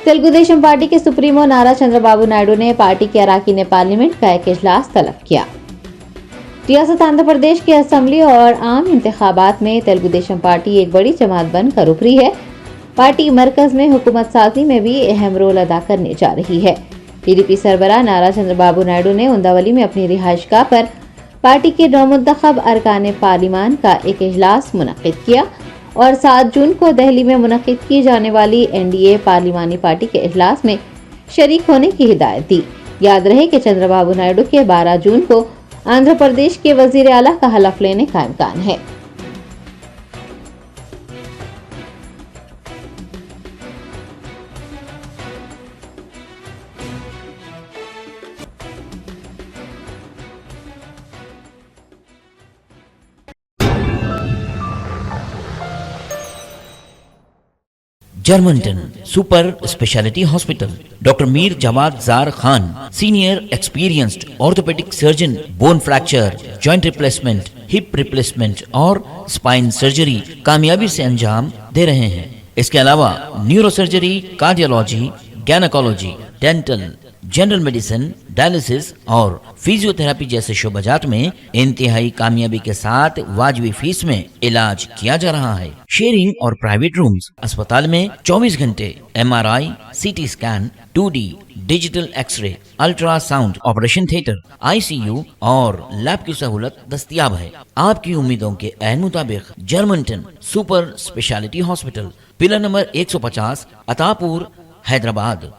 Telugu Desam party के supremo नारा चंद्रबाबू नायडू ने पार्टी के अराकीन पार्लियामेंट का एक इजलास तलब किया। रियासत आंध्र प्रदेश के असेंबली और आम इंतखाबात में तेलुगुदेशम पार्टी एक बड़ी जमात बनकर उभरी है। पार्टी मरकज में हुकूमत साजी में भी अहम रोल अदा करने जा रही है। टीडीपी सरबराह नारा चंद्रबाबू नायडू ने उंदावली में अपनी रिहाइशगाह पर पार्टी के नौमुंतखब अरकान पार्लिमान का एक इजलास मुनक्किद किया और 7 जून को दिल्ली में मुनक्किद की जाने वाली एनडीए पार्लिमानी पार्टी के इजलास में शरीक होने की हिदायत दी। याद रहे कि चंद्रबाबू नायडू के 12 जून को आंध्र प्रदेश के वजीर आला का हलफ लेने का इम्कान है। Germanten super speciality hospital, doctor Mir Jawad Jar Khan, senior experienced orthopaedic surgeon, bone fracture, joint replacement, hip replacement और स्पाइन सर्जरी कामयाबी से अंजाम दे रहे हैं। इसके अलावा neuro surgery, cardiology, gynaecology, dental, general medicine, dialysis और फिजियोथेरेपी जैसे शोबाजात में इंतहाई कामयाबी के साथ वाजिबी फीस में इलाज किया जा रहा है। शेयरिंग और प्राइवेट रूम्स, अस्पताल में 24 घंटे MRI, CT scan, 2D digital x-ray, ultrasound, operation theatre, ICU और लैब की सहूलत दस्तयाब है। आपकी उम्मीदों के ऐन मुताबिक Germanten super speciality hospital, pillar number 150, Attapur, Hyderabad.